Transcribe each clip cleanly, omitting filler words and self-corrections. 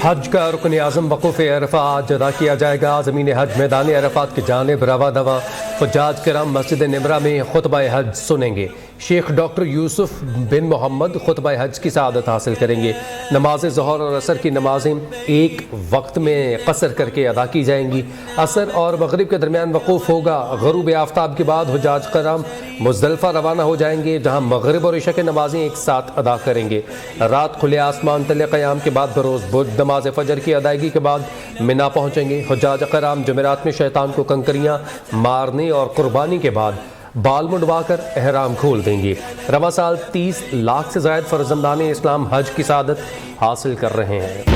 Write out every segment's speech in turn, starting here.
हज का रुकन आज़म वक़ूफ़ अरफ़ा आज अदा किया जाएगा। ज़मीन हज मैदान अरफ़ात की जानिब रवा दवा हुज्जाज किराम मस्जिद निमरा में खुतबा हज सुनेंगे। शेख डॉक्टर यूसुफ बिन मोहम्मद खुतबा हज की सआदत हासिल करेंगे। नमाज ज़ोहर और असर की नमाजें एक वक्त में कसर करके अदा की जाएंगी। असर और मगरिब के दरमियान वक़ूफ़ होगा। ग़ुरूब आफ्ताब के बाद हुज्जाज किराम मुज़दलिफ़ा रवाना हो जाएंगे, जहाँ मगरिब और इशा की नमाजें एक साथ अदा करेंगे। रात खुले आसमान तले क़याम के बाद बरोज़ बुध नमाज फ़जर की अदायगी के बाद मिना पहुँचेंगे। हुज्जाज किराम जमेरात में शैतान को कंकरियाँ मारने और कुर्बानी के बाद बाल मुंडवा कर एहराम खोल देंगे। रवा साल 30 लाख से ज़ायद फ़र्ज़ंदान इस्लाम हज की सआदत हासिल कर रहे हैं।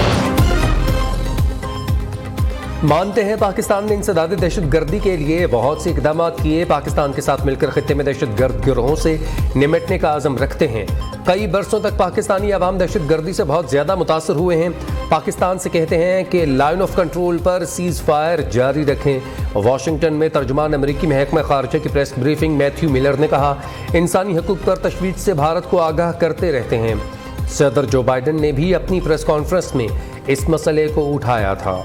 मानते हैं पाकिस्तान ने इंसदाद दहशत गर्दी के लिए बहुत से इकदाम किए। पाकिस्तान के साथ मिलकर खित्ते में दहशत गर्द गिरोहों से निमटने का आज़म रखते हैं। कई बरसों तक पाकिस्तानी अवाम दहशत गर्दी से बहुत ज़्यादा मुतासर हुए हैं। पाकिस्तान से कहते हैं कि लाइन ऑफ कंट्रोल पर सीज़ फायर जारी रखें। वाशिंगटन में तर्जुमान अमरीकी महकमा खारजा की प्रेस ब्रीफिंग मैथ्यू मिलर ने कहा, इंसानी हकूक़ पर तशवीश से भारत को आगाह करते रहते हैं। सदर जो बाइडन ने भी अपनी प्रेस कॉन्फ्रेंस में इस मसले को उठाया था।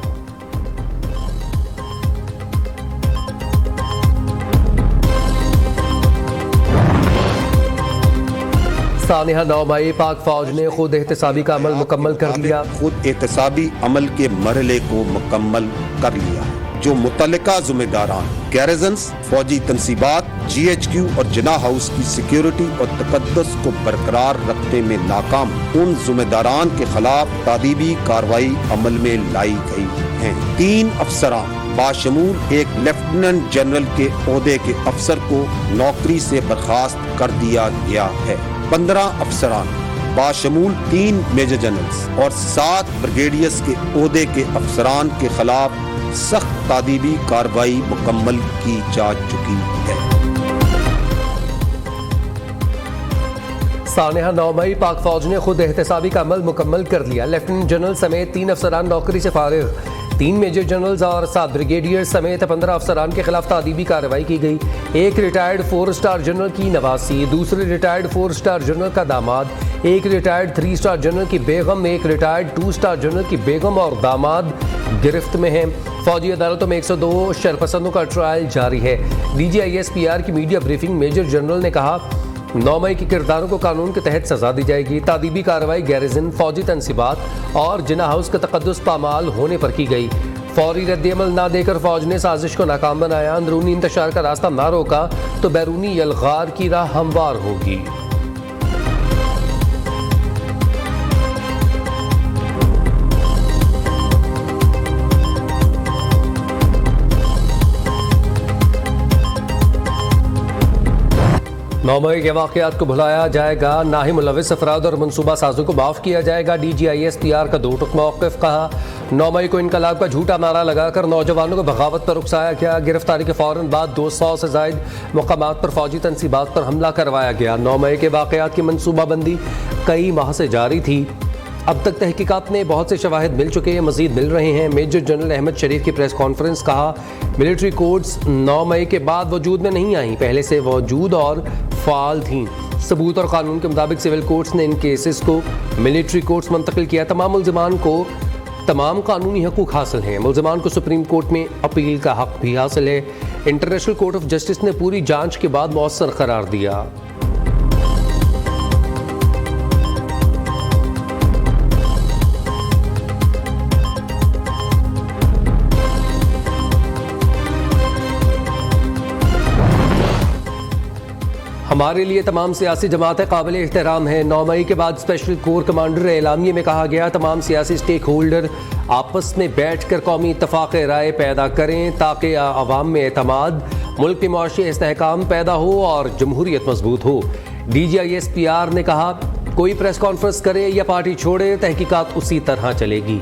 सानिहा 9 मई पाक फौज ने खुद एहतसाबी का अमल मुकम्मल कर लिया। खुद एहतसाबी अमल के मरहले को मुकम्मल कर लिया, जो मुतल्लिका ज़िम्मेदारान गैरिजन्स, फौजी तनसीबात, GHQ और जिना हाउस की सिक्योरिटी और तकद्दुस को बरकरार रखने में नाकाम उन ज़िम्मेदारान के खिलाफ तादीबी कार्रवाई अमल में लाई गई है। 3 अफसरान बाशमूल एक लेफ्टिनेंट जनरल के ओहदे के अफसर को नौकरी से बर्खास्त कर दिया गया है। 15 अफसरान बाशमूल 3 मेजर जनरल्स और 7 ब्रिगेडियर्स के ओहदे के अफसरान के खिलाफ सख्त तादीबी कार्रवाई मुकम्मल की जा चुकी है। सानिहा 9 मई पाक फौज ने खुद एहतसाबी का अमल मुकम्मल कर लिया। लेफ्टिनेंट जनरल समेत 3 अफसरान नौकरी से फारिग, 3 मेजर जनरल्स और 7 ब्रिगेडियर समेत 15 अफसरान के खिलाफ तादीबी कार्रवाई की गई। एक रिटायर्ड 4 स्टार जनरल की नवासी, दूसरे रिटायर्ड 4 स्टार जनरल का दामाद, एक रिटायर्ड 3 स्टार जनरल की बेगम, एक रिटायर्ड 2 स्टार जनरल की बेगम और दामाद गिरफ्त में हैं। फौजी अदालतों में 102 शरपसंदों का ट्रायल जारी है। DGISPR की मीडिया ब्रीफिंग मेजर जनरल ने कहा, 9 मई के किरदारों को कानून के तहत सजा दी जाएगी। तादीबी कार्रवाई गैरिजन, फौजी तनसीबात और जिना हाउस का तकद्दुस पामाल होने पर की गई। फौरी रद्द-ए-अमल ना देकर फौज ने साजिश को नाकाम बनाया। अंदरूनी इंतशार का रास्ता ना रोका तो बैरूनी यलगार की राह हमवार होगी। नौ मई के वाक़यात को भुलाया जाएगा, ना ही मुलविस अफराद और मनसूबा साजों को माफ़ किया जाएगा। DGISPR का 2 टुक मौक़िफ़। कहा, 9 मई को इनकलाब का झूठा नारा लगाकर नौजवानों को बगावत पर उकसाया गया। गिरफ्तारी के फ़ौरन बाद 200 से ज़ायद मकामात पर फौजी तनसीबात पर हमला करवाया गया। 9 मई के वाक़यात की मनसूबाबंदी कई माह से जारी थी। अब तक तहकीकात में बहुत से शवाहिद मिल चुके हैं, मजीद मिल रहे हैं। मेजर जनरल अहमद शरीफ की प्रेस कॉन्फ्रेंस। कहा, मिलिट्री कोर्ट्स 9 मई के बाद वजूद में नहीं आई, पहले से मौजूद और फ़ाल थीं। सबूत और कानून के मुताबिक सिविल कोर्ट्स ने इन केसेस को मिलिट्री कोर्ट्स मुंतकिल किया। तमाम मुल्ज़िमान को तमाम कानूनी हकूक़ हासिल हैं। मुल्ज़िमान को सुप्रीम कोर्ट में अपील का हक भी हासिल है। इंटरनेशनल कोर्ट ऑफ जस्टिस ने पूरी जाँच के बाद मौसर करार दिया। हमारे लिए तमाम सियासी जमातें काबिल एहतराम हैं। 9 मई के बाद स्पेशल कोर कमांडर एलामिये में कहा गया, तमाम सियासी स्टेक होल्डर आपस में बैठ कर कौमी इत्तफ़ाक़ राय पैदा करें ताकि आवाम में एतमाद, मुल्क की मुआशी इस्तेहकाम पैदा हो और जमहूरियत मजबूत हो। DGISPR ने कहा, कोई प्रेस कॉन्फ्रेंस करे या पार्टी छोड़े, तहकीकात उसी तरह चलेगी।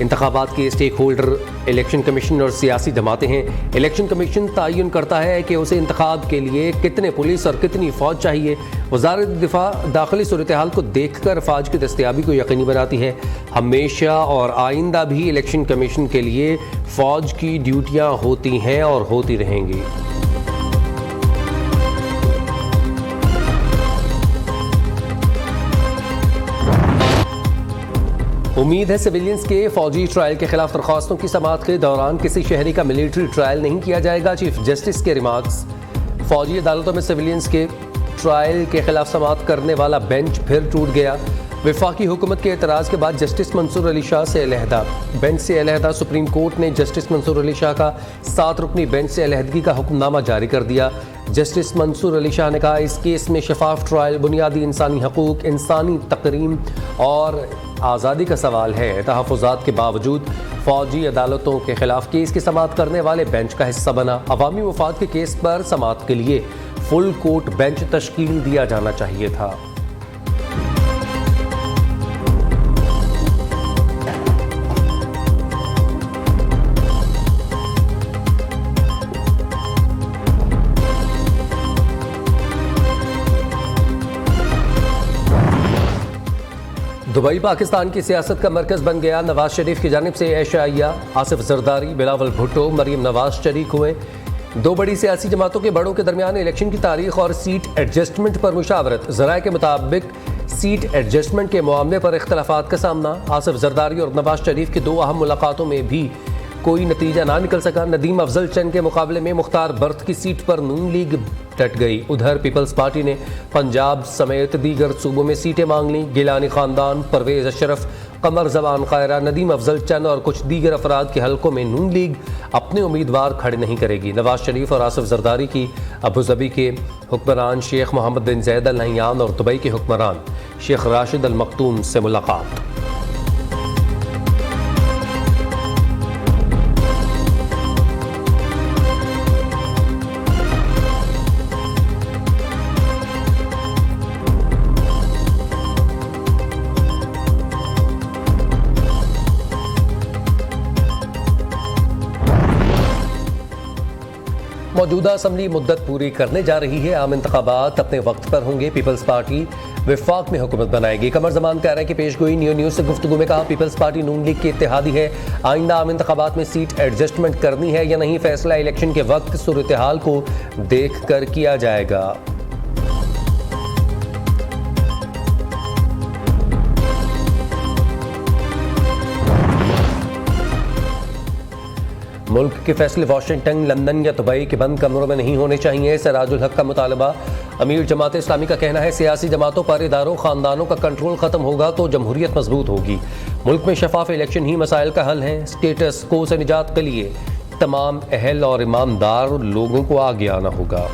इंतखाबात के स्टेक होल्डर इलेक्शन कमीशन और सियासी जमातें हैं। इलेक्शन कमीशन तयन करता है कि उसे इंतखाब के लिए कितने पुलिस और कितनी फ़ौज चाहिए। वज़ारत दिफा दाखिली सूरत हाल को देख कर फ़ौज की दस्तियाबी को यकीनी बनाती है। हमेशा और आइंदा भी इलेक्शन कमीशन के लिए फ़ौज की ड्यूटियाँ होती हैं और होती रहेंगी। उम्मीद है सिविलियंस के फौजी ट्रायल के खिलाफ दरख्वास्तों की समाअत के दौरान किसी शहरी का मिलिट्री ट्रायल नहीं किया जाएगा। चीफ जस्टिस के रिमार्क्स। फौजी अदालतों में सिविलियंस के ट्रायल के खिलाफ समाअत करने वाला बेंच फिर टूट गया। वफाकी हुकूमत के एतराज़ के बाद जस्टिस मंसूर अली शाह से अलहदा। बेंच से अलहदा। सुप्रीम कोर्ट ने जस्टिस मंसूर अली शाह का 7 रुकनी बेंच से अलहदगी का हुक्मनामा जारी कर दिया। जस्टिस मंसूर अली शाह ने कहा, इस केस में शफाफ ट्रायल बुनियादी इंसानी हकूक, इंसानी तकरीम और आज़ादी का सवाल है। तहफ़्फ़ुज़ात के बावजूद फौजी अदालतों के खिलाफ केस की समाअत करने वाले बेंच का हिस्सा बना। अवामी वफाद के केस पर समाअत के लिए फुल कोर्ट बेंच तश्कील दिया जाना चाहिए था। दुबई पाकिस्तान की सियासत का मरकज़ बन गया। नवाज शरीफ की जानिब से एशाइया, आसिफ जरदारी, बिलावल भुट्टो, मरीम नवाज शरीक हुए। 2 बड़ी सियासी जमातों के बड़ों के दरमियान इलेक्शन की तारीख और सीट एडजस्टमेंट पर मुशावरत। ज़राए के मुताबिक सीट एडजस्टमेंट के मामले पर इख्तलाफात का सामना। आसिफ जरदारी और नवाज शरीफ की 2 अहम मुलाकातों में भी कोई नतीजा ना निकल सका। नदीम अफजल चंद के मुकाबले में मुख्तार बर्थ की सीट पर नून लीग डट गई। उधर पीपल्स पार्टी ने पंजाब समेत दीगर सूबों में सीटें मांग लीं। गिलानी खानदान, परवेज अशरफ, कमर जबान खैरा, नदीम अफजल चंद और कुछ दीगर अफराद के हलकों में नून लीग अपने उम्मीदवार खड़े नहीं करेगी। नवाज शरीफ और आसिफ जरदारी की अबूजबी के हुक्मरान शेख मोहम्मद बिन जैद अल नहयान और दुबई के हुक्मरान शेख राशिद अल मखतूम से मुलाकात। मौजूदा असम्बली मुद्दत पूरी करने जा रही है। आम इंतखाबात अपने वक्त पर होंगे। पीपल्स पार्टी वफाक में हुकूमत बनाएगी। कमर जमान कह रहा है कि पेशगोई न्यूज़ से गुफ्तगू में कहा, पीपल्स पार्टी नून लीग की इत्तेहादी है। आइंदा आम इंतखाबात में सीट एडजस्टमेंट करनी है या नहीं, फैसला इलेक्शन के वक्त सूरत हाल को देख कर किया जाएगा। मुल्क के फैसले वाशिंगटन, लंदन या दुबई के बंद कमरों में नहीं होने चाहिए। सराजुल हक का मुतालबा। अमीर जमात इस्लामी का कहना है, सियासी जमातों पर इदारों खानदानों का कंट्रोल खत्म होगा तो जमहूरियत मजबूत होगी। मुल्क में शफाफ इलेक्शन ही मसाइल का हल है। स्टेटस को से निजात के लिए तमाम अहल और ईमानदार लोगों को आगे आना होगा।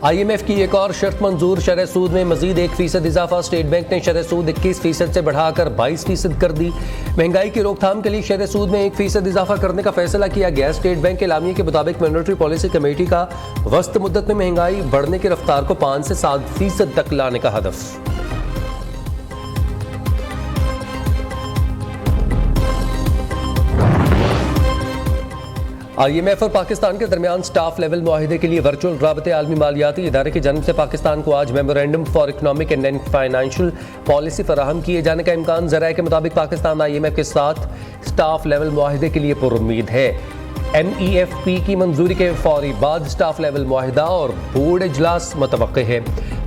IMF की एक और शर्त मंजूर। शरह सूद में मजीद 1% इजाफा। स्टेट बैंक ने शरह सूद 21% से बढ़ाकर 22% कर दी। महंगाई की रोकथाम के लिए शरह सूद में 1% इजाफा करने का फैसला किया गया। स्टेट बैंक के एलामिये के मुताबिक मॉनेटरी पॉलिसी कमेटी का वस्त मुद्दत में महंगाई बढ़ने की रफ्तार को 5 से 7% तक लाने का हदफ। IMF और पाकिस्तान के दरमियान स्टाफ लेवल मुआहिदे के लिए वर्चुअल राबते आलमी मालियाती इदारे की जानिब से पाकिस्तान को आज memorandum for economic and financial policy फराहम किए जाने का इम्कान। ज़राए के मुताबिक पाकिस्तान IMF के साथ स्टाफ लेवल मुआहिदे के लिए पुरुम्मीद है। MEFP की मंजूरी के फौरी बाद स्टाफ लेवल मुआहिदा और बोर्ड इजलास मुतवक्के है।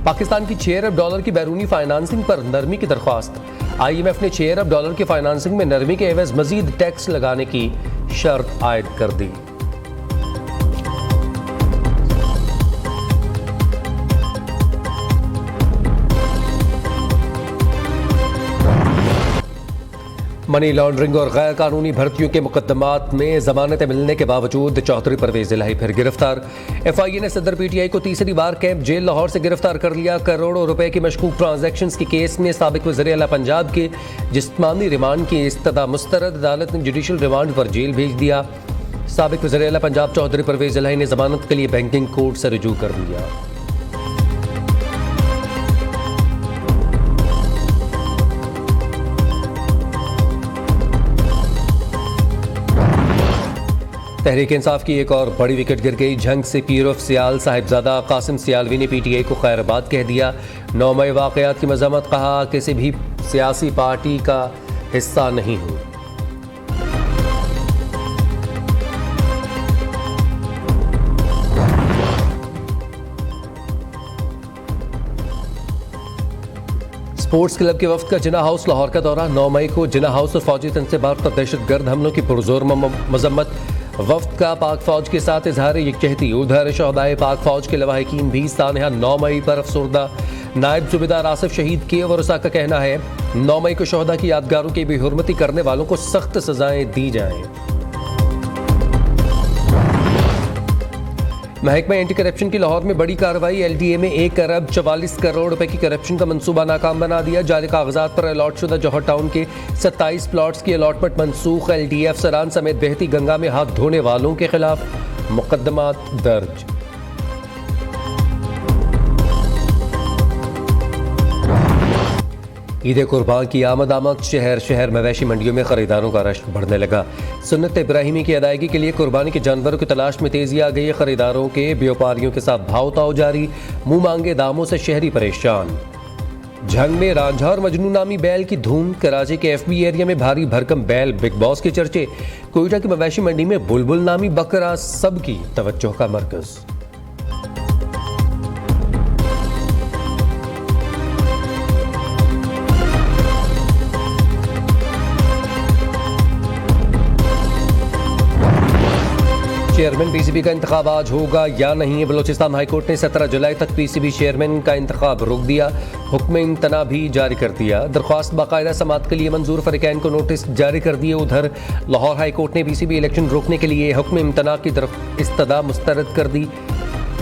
पाकिस्तान की $6 अरब की बैरूनी फाइनेंसिंग पर नरमी की दरख्वास्त। IMF ने $6 अरब की फाइनेंसिंग में नरमी के एवज मजीद टैक्स लगाने की शर्त आयद कर दी। मनी लॉन्ड्रिंग और गैर कानूनी भर्तियों के मुकदमात में जमानतें मिलने के बावजूद चौधरी परवेज इलाही फिर गिरफ्तार। FIA ने सदर PTI को तीसरी बार कैंप जेल लाहौर से गिरफ्तार कर लिया। करोड़ों रुपए की मशकूक ट्रांजैक्शंस के केस में साबिक वज़ीर आला पंजाब के जिस्मानी रिमांड की इस्तदा मुस्तरद। अदालत ने जुडिशल रिमांड पर जेल भेज दिया। साबिक वज़ीर आला पंजाब चौधरी परवेज इलाही ने जमानत के लिए बैंकिंग कोर्ट से रुजू कर लिया। तहरीक इंसाफ की एक और बड़ी विकेट गिर गई। जंग से पीर ऑफ सियाल साहिबजादा कासिम सियालवी ने PTI को खैराबाद कह दिया। 9 मई वाक़यात की मज़म्मत। कहा, किसी भी सियासी पार्टी का हिस्सा नहीं हूँ। स्पोर्ट्स क्लब के वफ्द का जिन्ना हाउस लाहौर का दौरा। 9 मई को जिन्ना हाउस और फौजी तनसीबात पर दहशतगर्द हमलों की पुरजोर मजम्मत। वफ्द का पाक फौज के साथ इजहार यकजहती। उधर शहदाए पाक फौज के लवाहिकीन भी सानहा 9 मई पर अफसुर्दा। नायब सूबेदार आसिफ शहीद के वरसा का कहना है 9 मई को शहदा की यादगारों की बेहुरमती करने वालों को सख्त सजाएं दी जाएं। महकमा एंटी करप्शन की लाहौर में बड़ी कार्रवाई। LDA में 1 अरब 44 करोड़ रुपए की करप्शन का मंसूबा नाकाम बना दिया। जाली कागजात पर अलॉट शुदा जौहर टाउन के 27 प्लॉट्स की अलॉटमेंट मनसूख। LDA अफसरान समेत बहती गंगा में हाथ धोने वालों के खिलाफ मुकदमात दर्ज। ईद कुर्बान की आमद शहर शहर मवेशी मंडियों में खरीदारों का रश बढ़ने लगा। सुन्नत इब्राहिमी की अदायगी के लिए कुर्बानी के जानवरों की तलाश में तेजी आ गई है। खरीदारों के व्यापारियों के साथ भाव ताव जारी। मुंह मांगे दामों से शहरी परेशान। झंग में रांझा और मजनू नामी बैल की धूम। कराची के FB एरिया में भारी भरकम बैल बिग बॉस के चर्चे। कोयटा की मवेशी मंडी में बुलबुल नामी बकरा सबकी तवज्जो का मरकज। चेयरमैन PCB का इंतखाब आज होगा या नहीं। बलोचिस्तान हाईकोर्ट ने 17 जुलाई तक PCB चेयरमैन का इंतखाब रोक दिया। हुक्म इम्तना भी जारी कर दिया। दरख्वास्त बाकायदा समात के लिए मंजूर। फरीकैन को नोटिस जारी कर दिए। उधर लाहौर हाईकोर्ट ने PCB इलेक्शन रोकने के लिए हुक्म इम्तना की इस्तदा मुस्तरद कर दी।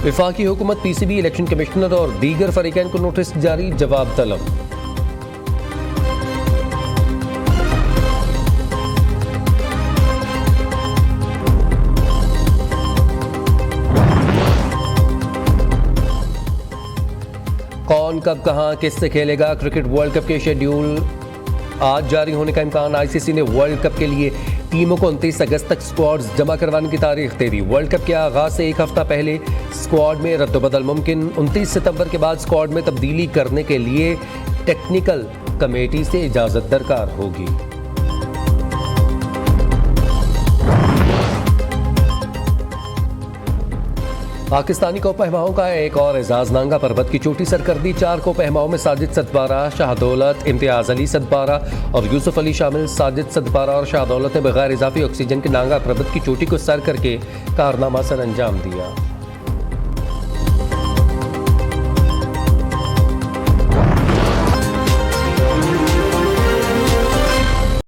वफाकी हुकूमत PCB इलेक्शन कमिश्नर और दीगर फरीकैन को नोटिस जारी। जवाब तलब। कौन कब कहां किससे खेलेगा। क्रिकेट वर्ल्ड कप के शेड्यूल आज जारी होने का इम्कान। ICC ने वर्ल्ड कप के लिए टीमों को 29 अगस्त तक स्क्वाड्स जमा करवाने की तारीख दे दी। वर्ल्ड कप के आगाज से 1 हफ्ता पहले स्क्वाड में रद्दबदल मुमकिन। 29 सितंबर के बाद स्क्वाड में तब्दीली करने के लिए टेक्निकल कमेटी से इजाजत दरकार होगी। पाकिस्तानी को पहमाओं का एक और एजाज। नांगा पर्वत की चोटी सर कर दी। 4 को पहमाओं में साजिद सदपारा, शाहदौलत, इम्तियाज अली सदपारा और यूसुफ अली शामिल। साजिद सदपारा और शाहदौलत ने बगैर इजाफी ऑक्सीजन के नांगा पर्वत की चोटी को सर करके कारनामा सर अंजाम दिया।